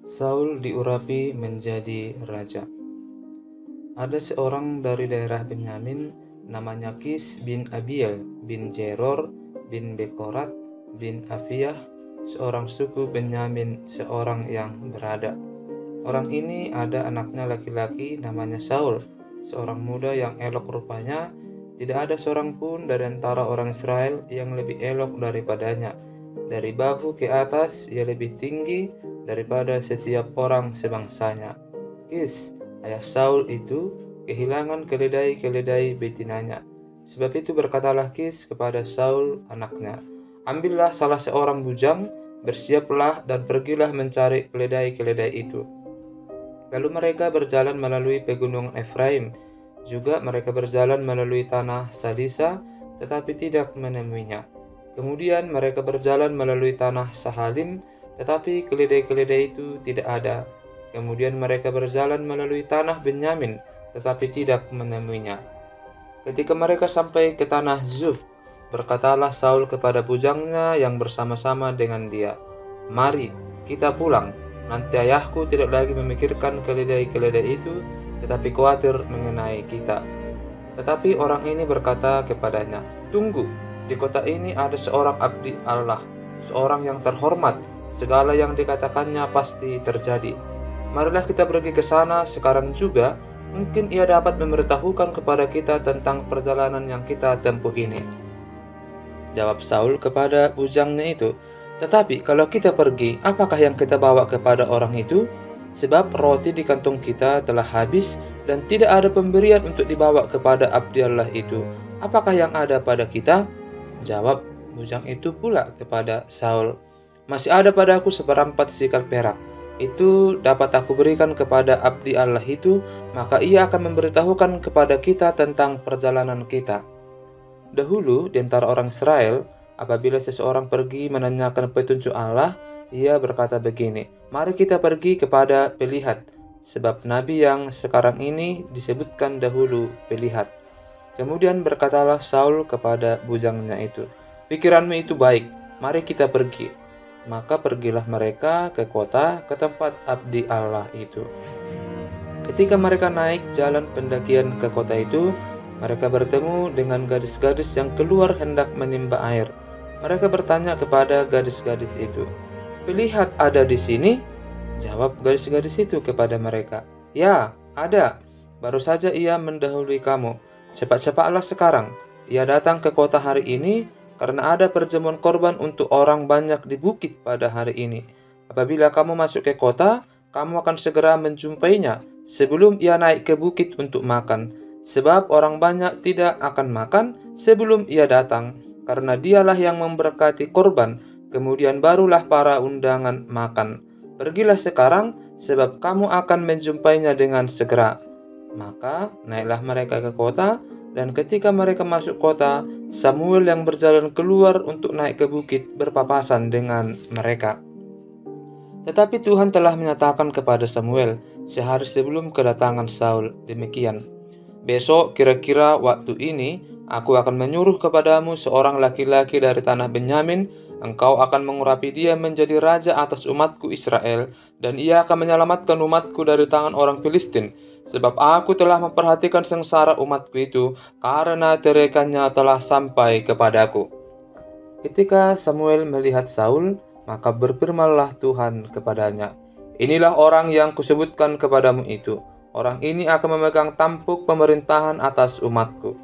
Saul diurapi menjadi raja. Ada seorang dari daerah Benyamin, namanya Kis bin Abiel bin Jeror bin Bekorat bin Afiyah, seorang suku Benyamin, seorang yang berada. Orang ini ada anaknya laki-laki namanya Saul, seorang muda yang elok rupanya. Tidak ada seorang pun dari antara orang Israel yang lebih elok daripadanya. Dari bahu ke atas ia lebih tinggi daripada setiap orang sebangsanya. Kis, ayah Saul itu, kehilangan keledai-keledai betinanya. Sebab itu berkatalah Kis kepada Saul anaknya, "Ambillah salah seorang bujang, bersiaplah dan pergilah mencari keledai-keledai itu." Lalu mereka berjalan melalui pegunungan Efraim, juga mereka berjalan melalui tanah Salisa, tetapi tidak menemuinya. Kemudian mereka berjalan melalui tanah Sahalim, tetapi keledai-keledai itu tidak ada. Kemudian mereka berjalan melalui tanah Benyamin, tetapi tidak menemuinya. Ketika mereka sampai ke tanah Zuf, berkatalah Saul kepada bujangnya yang bersama-sama dengan dia, "Mari, kita pulang. Nanti ayahku tidak lagi memikirkan keledai-keledai itu, tetapi khawatir mengenai kita." Tetapi orang ini berkata kepadanya, "Tunggu, di kota ini ada seorang abdi Allah, seorang yang terhormat. Segala yang dikatakannya pasti terjadi. Marilah kita pergi ke sana sekarang juga. Mungkin ia dapat memberitahukan kepada kita tentang perjalanan yang kita tempuh ini." Jawab Saul kepada bujangnya itu, "Tetapi kalau kita pergi, apakah yang kita bawa kepada orang itu? Sebab roti di kantung kita telah habis dan tidak ada pemberian untuk dibawa kepada abdi Allah itu. Apakah yang ada pada kita?" Jawab bujang itu pula kepada Saul, "Masih ada padaku seperempat sikal perak. Itu dapat aku berikan kepada abdi Allah itu, maka ia akan memberitahukan kepada kita tentang perjalanan kita." Dahulu di antara orang Israel, apabila seseorang pergi menanyakan petunjuk Allah, ia berkata begini, "Mari kita pergi kepada Pelihat," sebab nabi yang sekarang ini disebutkan dahulu Pelihat. Kemudian berkatalah Saul kepada bujangnya itu, "Pikiranmu itu baik, mari kita pergi." Maka pergilah mereka ke kota, ke tempat abdi Allah itu. Ketika mereka naik jalan pendakian ke kota itu, mereka bertemu dengan gadis-gadis yang keluar hendak menimba air. Mereka bertanya kepada gadis-gadis itu, "Pelihat ada di sini?" Jawab gadis-gadis itu kepada mereka, "Ya, ada. Baru saja ia mendahului kamu. Cepat-cepatlah sekarang. Ia datang ke kota hari ini karena ada perjamuan korban untuk orang banyak di bukit pada hari ini. Apabila kamu masuk ke kota, kamu akan segera menjumpainya sebelum ia naik ke bukit untuk makan. Sebab orang banyak tidak akan makan sebelum ia datang, karena dialah yang memberkati korban, kemudian barulah para undangan makan. Pergilah sekarang, sebab kamu akan menjumpainya dengan segera." Maka naiklah mereka ke kota, dan ketika mereka masuk kota, Samuel yang berjalan keluar untuk naik ke bukit berpapasan dengan mereka. Tetapi Tuhan telah menyatakan kepada Samuel sehari sebelum kedatangan Saul demikian, "Besok kira-kira waktu ini, aku akan menyuruh kepadamu seorang laki-laki dari tanah Benyamin. Engkau akan mengurapi dia menjadi raja atas umatku Israel, dan ia akan menyelamatkan umatku dari tangan orang Filistin. Sebab aku telah memperhatikan sengsara umatku itu, karena teriakannya telah sampai kepadaku." Ketika Samuel melihat Saul, maka berfirmanlah Tuhan kepadanya, "Inilah orang yang kusebutkan kepadamu itu. Orang ini akan memegang tampuk pemerintahan atas umatku."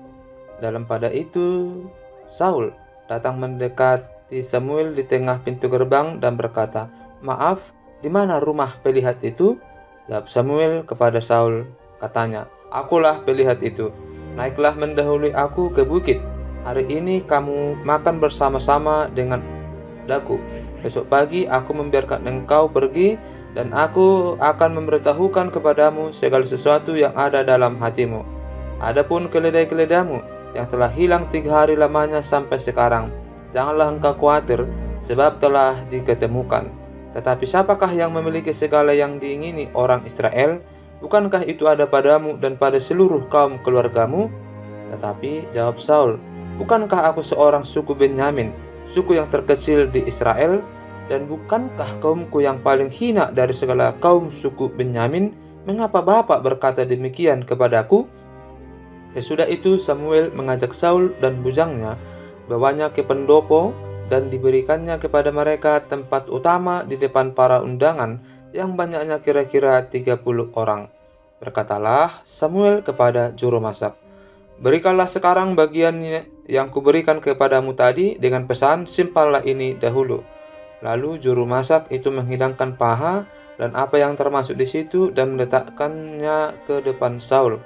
Dalam pada itu, Saul datang mendekati Samuel di tengah pintu gerbang dan berkata, "Maaf, di mana rumah Pelihat itu?" Jawab Samuel kepada Saul, katanya, "Akulah Pelihat itu. Naiklah mendahului aku ke bukit. Hari ini kamu makan bersama-sama dengan daku. Besok pagi aku membiarkan engkau pergi, dan aku akan memberitahukan kepadamu segala sesuatu yang ada dalam hatimu. Adapun keledai-keledaimu yang telah hilang 3 hari lamanya sampai sekarang, janganlah engkau khawatir, sebab telah diketemukan. Tetapi siapakah yang memiliki segala yang diingini orang Israel? Bukankah itu ada padamu dan pada seluruh kaum keluargamu?" Tetapi jawab Saul, "Bukankah aku seorang suku Benyamin, suku yang terkecil di Israel?" Dan bukankah kaumku yang paling hina dari segala kaum suku Benyamin? Mengapa Bapak berkata demikian kepadaku?" Sesudah itu Samuel mengajak Saul dan bujangnya, bawanya ke pendopo, dan diberikannya kepada mereka tempat utama di depan para undangan yang banyaknya kira-kira 30 orang. Berkatalah Samuel kepada juru masak, "Berikanlah sekarang bagian yang kuberikan kepadamu tadi dengan pesan, simpanlah ini dahulu." Lalu juru masak itu menghidangkan paha dan apa yang termasuk di situ dan meletakkannya ke depan Saul.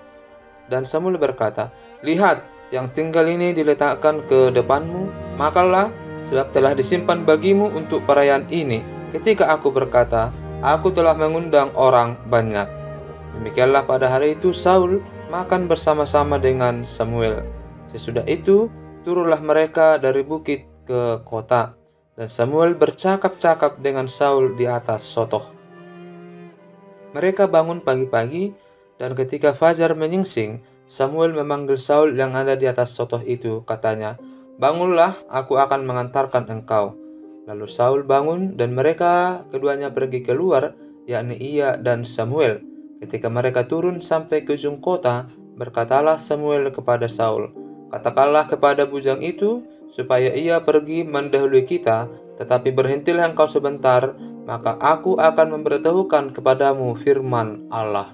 Dan Samuel berkata, "Lihat, yang tinggal ini diletakkan ke depanmu, makanlah, sebab telah disimpan bagimu untuk perayaan ini. Ketika aku berkata, aku telah mengundang orang banyak." Demikianlah pada hari itu Saul makan bersama-sama dengan Samuel. Sesudah itu, turunlah mereka dari bukit ke kota. Dan Samuel bercakap-cakap dengan Saul di atas sotoh. Mereka bangun pagi-pagi, dan ketika fajar menyingsing, Samuel memanggil Saul yang ada di atas sotoh itu. Katanya, "Bangunlah, aku akan mengantarkan engkau." Lalu Saul bangun, dan mereka keduanya pergi keluar, yakni ia dan Samuel. Ketika mereka turun sampai ke ujung kota, berkatalah Samuel kepada Saul, "Katakanlah kepada bujang itu, supaya ia pergi mendahului kita, tetapi berhentilah engkau sebentar, maka aku akan memberitahukan kepadamu firman Allah."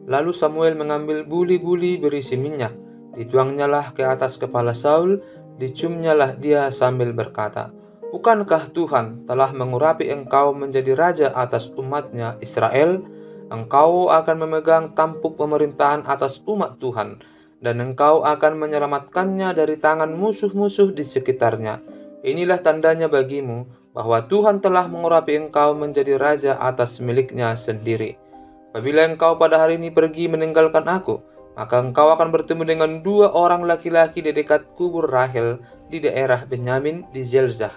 Lalu Samuel mengambil buli-buli berisi minyak, dituangnyalah ke atas kepala Saul, diciumnyalah dia sambil berkata, "Bukankah Tuhan telah mengurapi engkau menjadi raja atas umatnya Israel? Engkau akan memegang tampuk pemerintahan atas umat Tuhan, dan engkau akan menyelamatkannya dari tangan musuh-musuh di sekitarnya. Inilah tandanya bagimu bahwa Tuhan telah mengurapi engkau menjadi raja atas miliknya sendiri. Apabila engkau pada hari ini pergi meninggalkan aku, maka engkau akan bertemu dengan 2 orang laki-laki di dekat kubur Rahel di daerah Benyamin di Zelzah.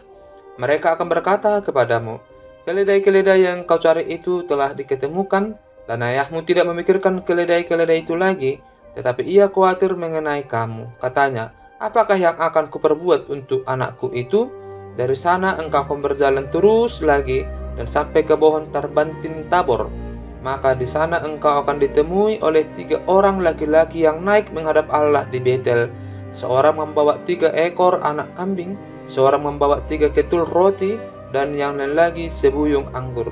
Mereka akan berkata kepadamu, 'Keledai-keledai yang kau cari itu telah diketemukan,' dan ayahmu tidak memikirkan keledai-keledai itu lagi, tetapi ia khawatir mengenai kamu. Katanya, 'Apakah yang akan kuperbuat untuk anakku itu?' Dari sana engkau akan berjalan terus lagi dan sampai ke pohon Tarbantin Tabor. Maka di sana engkau akan ditemui oleh 3 orang laki-laki yang naik menghadap Allah di Betel. Seorang membawa 3 ekor anak kambing, seorang membawa 3 ketul roti, dan yang lain lagi sebuyung anggur.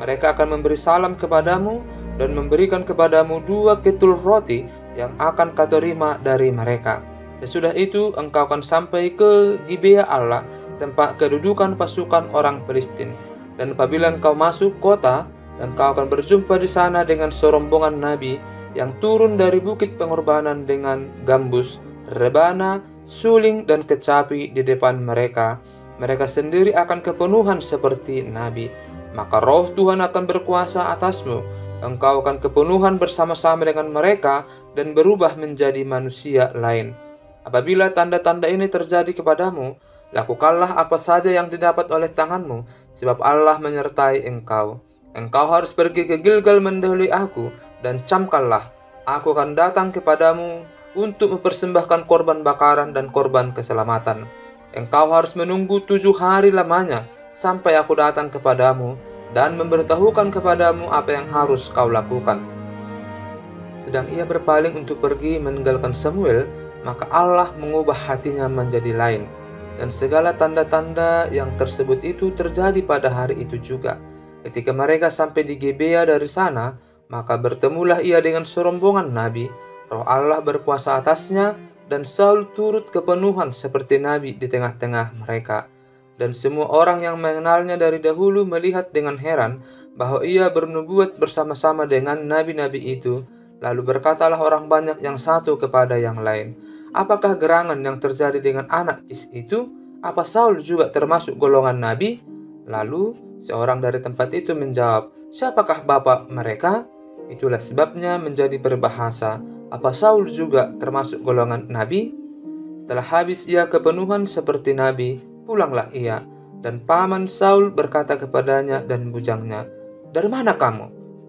Mereka akan memberi salam kepadamu dan memberikan kepadamu 2 ketul roti yang akan kau terima dari mereka. Sesudah itu engkau akan sampai ke Gibea Allah, tempat kedudukan pasukan orang Filistin. Dan apabila engkau masuk kota, engkau akan berjumpa di sana dengan serombongan nabi yang turun dari bukit pengorbanan dengan gambus, rebana, suling, dan kecapi di depan mereka. Mereka sendiri akan kepenuhan seperti nabi. Maka roh Tuhan akan berkuasa atasmu. Engkau akan kepenuhan bersama-sama dengan mereka dan berubah menjadi manusia lain. Apabila tanda-tanda ini terjadi kepadamu, lakukanlah apa saja yang didapat oleh tanganmu, sebab Allah menyertai engkau. Engkau harus pergi ke Gilgal mendahului aku, dan camkanlah, aku akan datang kepadamu untuk mempersembahkan korban bakaran dan korban keselamatan. Engkau harus menunggu 7 hari lamanya, sampai aku datang kepadamu, dan memberitahukan kepadamu apa yang harus kau lakukan." Sedang ia berpaling untuk pergi meninggalkan Samuel, maka Allah mengubah hatinya menjadi lain. Dan segala tanda-tanda yang tersebut itu terjadi pada hari itu juga. Ketika mereka sampai di Gibea dari sana, maka bertemulah ia dengan serombongan nabi. Roh Allah berkuasa atasnya, dan Saul turut kepenuhan seperti nabi di tengah-tengah mereka. Dan semua orang yang mengenalnya dari dahulu melihat dengan heran bahwa ia bernubuat bersama-sama dengan nabi-nabi itu. Lalu berkatalah orang banyak yang satu kepada yang lain, "Apakah gerangan yang terjadi dengan anak Kis itu? Apa Saul juga termasuk golongan nabi?" Lalu seorang dari tempat itu menjawab, "Siapakah bapak mereka?" Itulah sebabnya menjadi berbahasa, "Apa Saul juga termasuk golongan nabi?" Setelah habis ia kepenuhan seperti nabi, pulanglah ia. Dan paman Saul berkata kepadanya dan bujangnya, "Dari mana kamu?"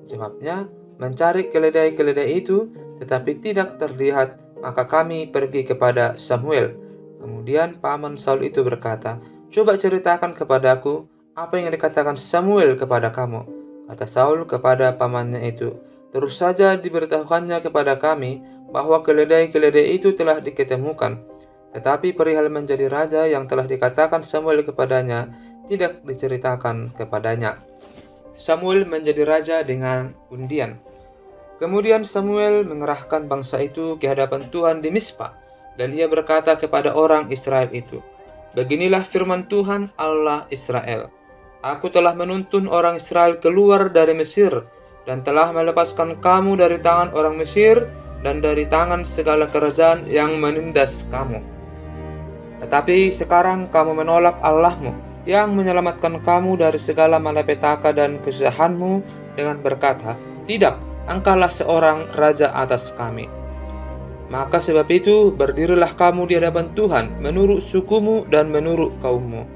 Jawabnya, "Mencari keledai-keledai itu, tetapi tidak terlihat, maka kami pergi kepada Samuel." Kemudian paman Saul itu berkata, Coba ceritakan kepadaku apa yang dikatakan Samuel kepada kamu, kata Saul kepada pamannya itu. Terus saja diberitahukannya kepada kami bahwa keledai-keledai itu telah diketemukan. Tetapi perihal menjadi raja yang telah dikatakan Samuel kepadanya tidak diceritakan kepadanya. Samuel menjadi raja dengan undian. Kemudian Samuel mengerahkan bangsa itu ke hadapan Tuhan di Mispa, dan ia berkata kepada orang Israel itu, "Beginilah firman Tuhan Allah Israel. Aku telah menuntun orang Israel keluar dari Mesir, dan telah melepaskan kamu dari tangan orang Mesir dan dari tangan segala kerajaan yang menindas kamu. Tetapi sekarang kamu menolak Allahmu, yang menyelamatkan kamu dari segala malapetaka dan kesusahanmu dengan berkata, 'Tidak, engkaulah seorang raja atas kami.' Maka sebab itu berdirilah kamu di hadapan Tuhan menurut sukumu dan menurut kaummu."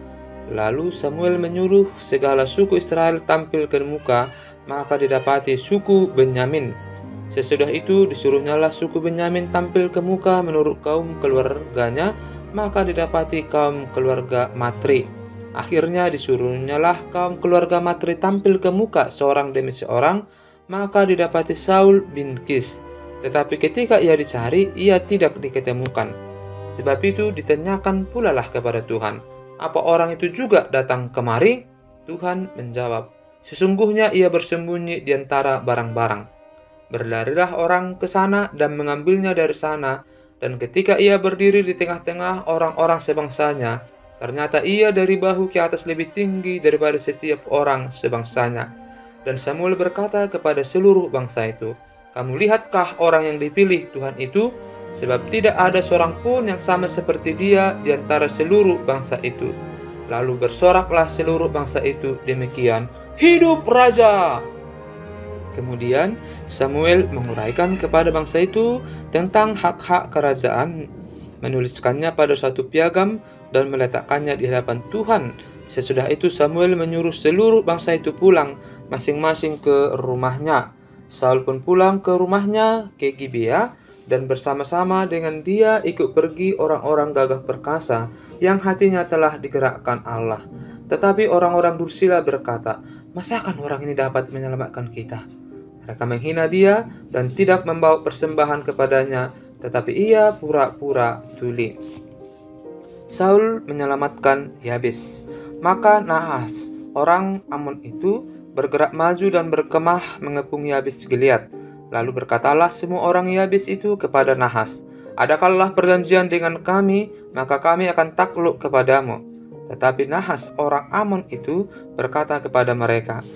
Lalu Samuel menyuruh segala suku Israel tampil ke muka, maka didapati suku Benyamin. Sesudah itu disuruhnyalah suku Benyamin tampil ke muka menurut kaum keluarganya, maka didapati kaum keluarga Matri. Akhirnya disuruhnyalah kaum keluarga Matri tampil ke muka seorang demi seorang, maka didapati Saul bin Kis. Tetapi ketika ia dicari, ia tidak diketemukan. Sebab itu ditanyakan pulalah kepada Tuhan, "Apa orang itu juga datang kemari?" Tuhan menjawab, "Sesungguhnya ia bersembunyi di antara barang-barang." Berlarilah orang ke sana dan mengambilnya dari sana, dan ketika ia berdiri di tengah-tengah orang-orang sebangsanya, ternyata ia dari bahu ke atas lebih tinggi daripada setiap orang sebangsanya. Dan Samuel berkata kepada seluruh bangsa itu, "Kamu lihatkah orang yang dipilih Tuhan itu? Sebab tidak ada seorang pun yang sama seperti dia di antara seluruh bangsa itu." Lalu bersoraklah seluruh bangsa itu demikian, "Hidup raja!" Kemudian Samuel menguraikan kepada bangsa itu tentang hak-hak kerajaan, menuliskannya pada suatu piagam dan meletakkannya di hadapan Tuhan. Sesudah itu Samuel menyuruh seluruh bangsa itu pulang masing-masing ke rumahnya. Saul pun pulang ke rumahnya ke Gibea, dan bersama-sama dengan dia ikut pergi orang-orang gagah perkasa yang hatinya telah digerakkan Allah. Tetapi orang-orang dursila berkata, "Masakan orang ini dapat menyelamatkan kita?" Mereka menghina dia dan tidak membawa persembahan kepadanya, tetapi ia pura-pura tuli. Saul menyelamatkan Yabes. Maka Nahas, orang Amon itu, bergerak maju dan berkemah mengepung Yabes Gilead. Lalu berkatalah semua orang Yabes itu kepada Nahas, "Adakanlah perjanjian dengan kami, maka kami akan takluk kepadamu." Tetapi Nahas, orang Amon itu, berkata kepada mereka,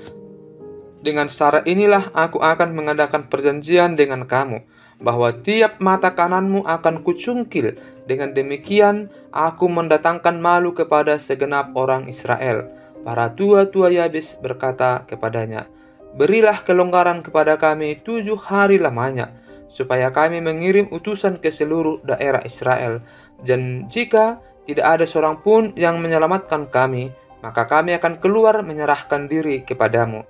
"Dengan syarat inilah aku akan mengadakan perjanjian dengan kamu, bahwa tiap mata kananmu akan kucungkil. Dengan demikian, aku mendatangkan malu kepada segenap orang Israel." Para tua-tua Yabes berkata kepadanya, "Berilah kelonggaran kepada kami 7 hari lamanya, supaya kami mengirim utusan ke seluruh daerah Israel. Dan jika tidak ada seorang pun yang menyelamatkan kami, maka kami akan keluar menyerahkan diri kepadamu."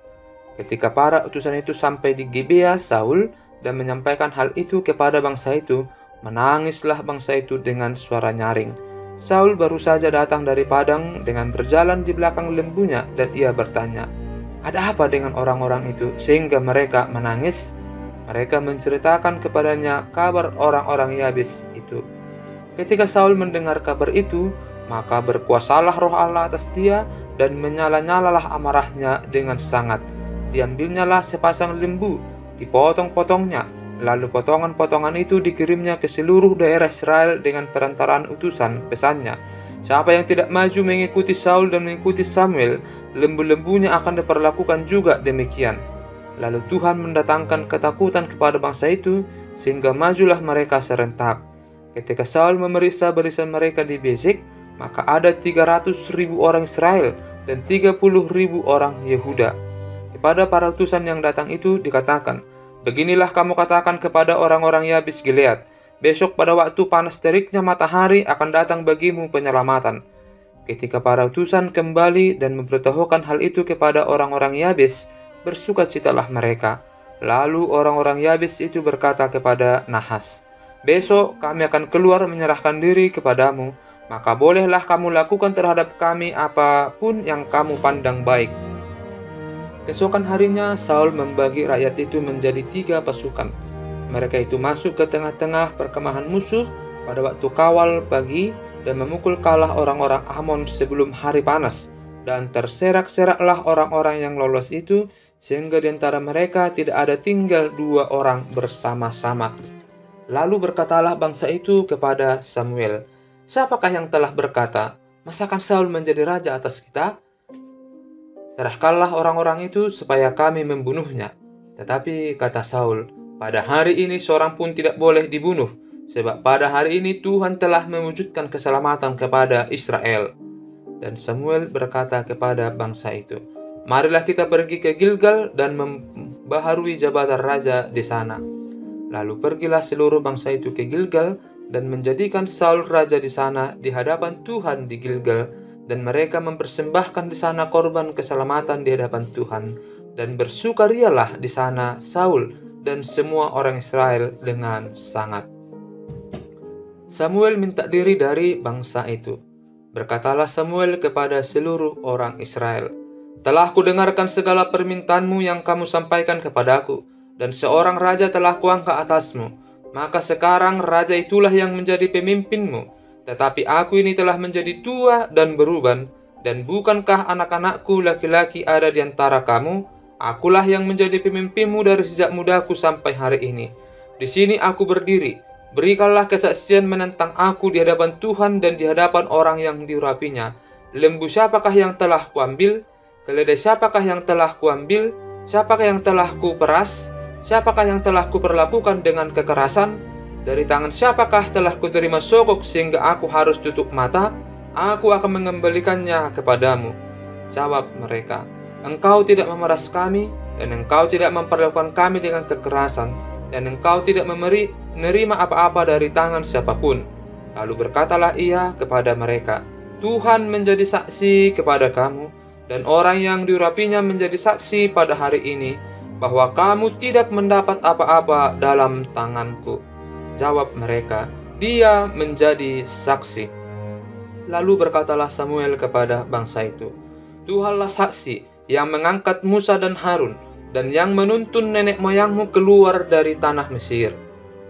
Ketika para utusan itu sampai di Gibea Saul dan menyampaikan hal itu kepada bangsa itu, menangislah bangsa itu dengan suara nyaring. Saul baru saja datang dari padang dengan berjalan di belakang lembunya, dan ia bertanya, "Ada apa dengan orang-orang itu sehingga mereka menangis?" Mereka menceritakan kepadanya kabar orang-orang Yabes itu. Ketika Saul mendengar kabar itu, maka berkuasalah roh Allah atas dia, dan menyala-nyalalah amarahnya dengan sangat. Diambilnyalah sepasang lembu, dipotong-potongnya, lalu potongan-potongan itu dikirimnya ke seluruh daerah Israel dengan perantaraan utusan. Pesannya, "Siapa yang tidak maju mengikuti Saul dan mengikuti Samuel, lembu-lembunya akan diperlakukan juga demikian." Lalu Tuhan mendatangkan ketakutan kepada bangsa itu, sehingga majulah mereka serentak. Ketika Saul memeriksa barisan mereka di Bezek, maka ada 300.000 orang Israel dan 30.000 orang Yehuda. Kepada para utusan yang datang itu dikatakan, "Beginilah kamu katakan kepada orang-orang Yabes Gilead, besok pada waktu panas teriknya matahari akan datang bagimu penyelamatan." Ketika para utusan kembali dan memberitahukan hal itu kepada orang-orang Yabes, bersukacitalah mereka. Lalu orang-orang Yabes itu berkata kepada Nahas, "Besok kami akan keluar menyerahkan diri kepadamu, maka bolehlah kamu lakukan terhadap kami apapun yang kamu pandang baik." Keesokan harinya, Saul membagi rakyat itu menjadi 3 pasukan. Mereka itu masuk ke tengah-tengah perkemahan musuh pada waktu kawal pagi dan memukul kalah orang-orang Amon sebelum hari panas. Dan terserak-seraklah orang-orang yang lolos itu, sehingga di antara mereka tidak ada tinggal 2 orang bersama-sama. Lalu berkatalah bangsa itu kepada Samuel, "Siapakah yang telah berkata, 'Masakan Saul menjadi raja atas kita?' Serahkanlah orang-orang itu supaya kami membunuhnya." Tetapi kata Saul, "Pada hari ini seorang pun tidak boleh dibunuh, sebab pada hari ini Tuhan telah mewujudkan keselamatan kepada Israel." Dan Samuel berkata kepada bangsa itu, "Marilah kita pergi ke Gilgal dan membaharui jabatan raja di sana." Lalu pergilah seluruh bangsa itu ke Gilgal dan menjadikan Saul raja di sana di hadapan Tuhan di Gilgal, dan mereka mempersembahkan di sana korban keselamatan di hadapan Tuhan, dan bersukarialah di sana Saul dan semua orang Israel dengan sangat. Samuel minta diri dari bangsa itu. Berkatalah Samuel kepada seluruh orang Israel, "Telah kudengarkan segala permintaanmu yang kamu sampaikan kepadaku, dan seorang raja telah kuangkat atasmu. Maka sekarang raja itulah yang menjadi pemimpinmu. Tetapi aku ini telah menjadi tua dan beruban, dan bukankah anak-anakku laki-laki ada di antara kamu? Akulah yang menjadi pemimpinmu dari sejak mudaku sampai hari ini. Di sini aku berdiri. Berikanlah kesaksian menentang aku di hadapan Tuhan dan di hadapan orang yang diurapinya. Lembu siapakah yang telah kuambil? Keledai siapakah yang telah kuambil? Siapakah yang telah kuperas? Siapakah yang telah kuperlakukan dengan kekerasan? Dari tangan siapakah telah kuterima sogok sehingga aku harus tutup mata? Aku akan mengembalikannya kepadamu." Jawab mereka, "Engkau tidak memeras kami, dan engkau tidak memperlakukan kami dengan kekerasan, dan engkau tidak menerima apa-apa dari tangan siapapun." Lalu berkatalah ia kepada mereka, "Tuhan menjadi saksi kepada kamu, dan orang yang diurapinya menjadi saksi pada hari ini, bahwa kamu tidak mendapat apa-apa dalam tanganku." Jawab mereka, "Dia menjadi saksi." Lalu berkatalah Samuel kepada bangsa itu, "Tuhanlah saksi yang mengangkat Musa dan Harun, dan yang menuntun nenek moyangmu keluar dari tanah Mesir.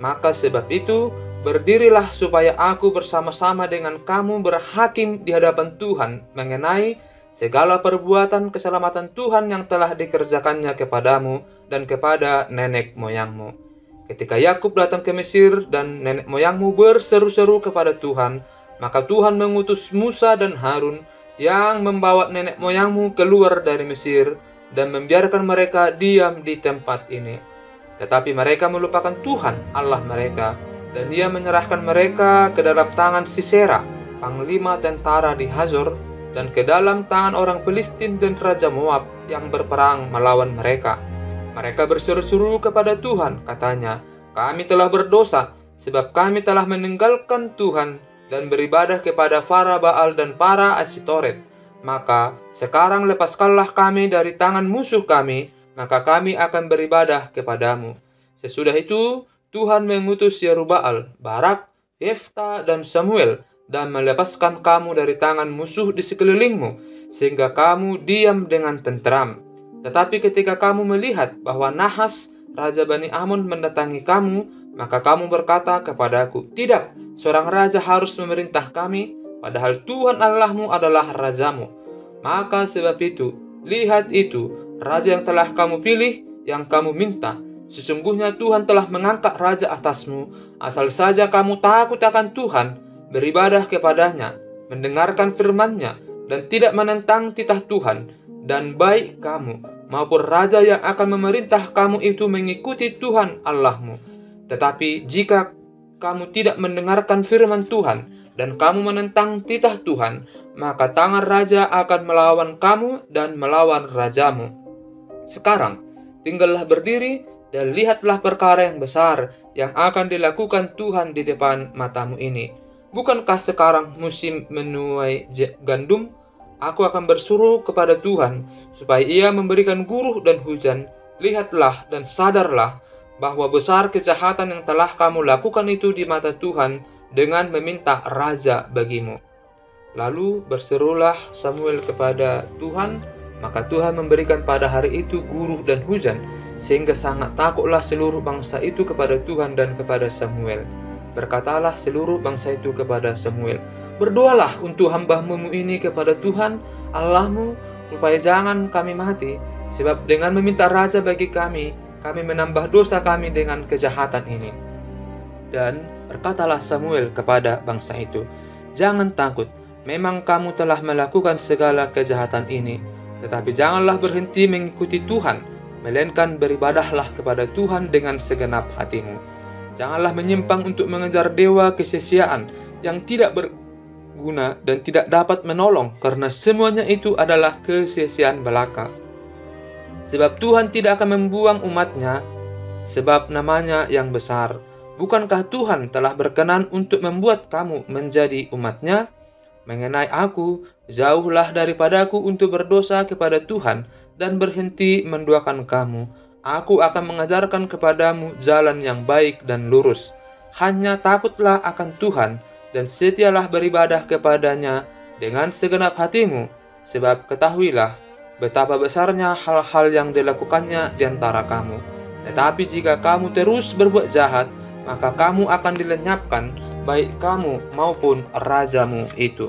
Maka sebab itu, berdirilah supaya aku bersama-sama dengan kamu berhakim di hadapan Tuhan mengenai segala perbuatan keselamatan Tuhan yang telah dikerjakannya kepadamu dan kepada nenek moyangmu. Ketika Yakub datang ke Mesir dan nenek moyangmu berseru-seru kepada Tuhan, maka Tuhan mengutus Musa dan Harun yang membawa nenek moyangmu keluar dari Mesir dan membiarkan mereka diam di tempat ini. Tetapi mereka melupakan Tuhan Allah mereka, dan Dia menyerahkan mereka ke dalam tangan Sisera, panglima tentara di Hazor, dan ke dalam tangan orang Filistin dan Raja Moab yang berperang melawan mereka. Mereka berseru-seru kepada Tuhan, katanya, "Kami telah berdosa, sebab kami telah meninggalkan Tuhan dan beribadah kepada para Baal dan para Asitoret. Maka sekarang lepaskanlah kami dari tangan musuh kami, maka kami akan beribadah kepadamu." Sesudah itu, Tuhan mengutus Yerubbaal, Barak, Yefta, dan Samuel, dan melepaskan kamu dari tangan musuh di sekelilingmu, sehingga kamu diam dengan tenteram. Tetapi ketika kamu melihat bahwa Nahas, raja Bani Amon mendatangi kamu, maka kamu berkata kepadaku, "Tidak, seorang raja harus memerintah kami, padahal Tuhan Allahmu adalah rajamu." Maka sebab itu, lihat itu, raja yang telah kamu pilih, yang kamu minta. Sesungguhnya Tuhan telah mengangkat raja atasmu, asal saja kamu takut akan Tuhan, beribadah kepadanya, mendengarkan firman-Nya, dan tidak menentang titah Tuhan. Dan baik kamu maupun raja yang akan memerintah kamu itu mengikuti Tuhan Allahmu. Tetapi jika kamu tidak mendengarkan firman Tuhan dan kamu menentang titah Tuhan, maka tangan raja akan melawan kamu dan melawan rajamu. Sekarang tinggallah berdiri dan lihatlah perkara yang besar yang akan dilakukan Tuhan di depan matamu ini. Bukankah sekarang musim menuai gandum? Aku akan bersuruh kepada Tuhan supaya Ia memberikan guruh dan hujan. Lihatlah dan sadarlah bahwa besar kejahatan yang telah kamu lakukan itu di mata Tuhan, dengan meminta raja bagimu." Lalu berserulah Samuel kepada Tuhan, maka Tuhan memberikan pada hari itu guruh dan hujan, sehingga sangat takutlah seluruh bangsa itu kepada Tuhan dan kepada Samuel. Berkatalah seluruh bangsa itu kepada Samuel, "Berdoalah untuk hamba-Mu ini kepada Tuhan Allahmu, supaya jangan kami mati, sebab dengan meminta raja bagi kami menambah dosa kami dengan kejahatan ini." Dan berkatalah Samuel kepada bangsa itu, "Jangan takut, memang kamu telah melakukan segala kejahatan ini, tetapi janganlah berhenti mengikuti Tuhan, melainkan beribadahlah kepada Tuhan dengan segenap hatimu. Janganlah menyimpang untuk mengejar dewa kesia-siaan yang tidak berguna dan tidak dapat menolong, karena semuanya itu adalah kesia-siaan belaka. Sebab Tuhan tidak akan membuang umatnya, sebab namanya yang besar. Bukankah Tuhan telah berkenan untuk membuat kamu menjadi umatnya? Mengenai aku, jauhlah daripadaku untuk berdosa kepada Tuhan dan berhenti menduakan kamu. Aku akan mengajarkan kepadamu jalan yang baik dan lurus. Hanya takutlah akan Tuhan dan setialah beribadah kepadanya dengan segenap hatimu. Sebab ketahuilah betapa besarnya hal-hal yang dilakukannya di antara kamu. Tetapi jika kamu terus berbuat jahat, maka kamu akan dilenyapkan, baik kamu maupun rajamu itu."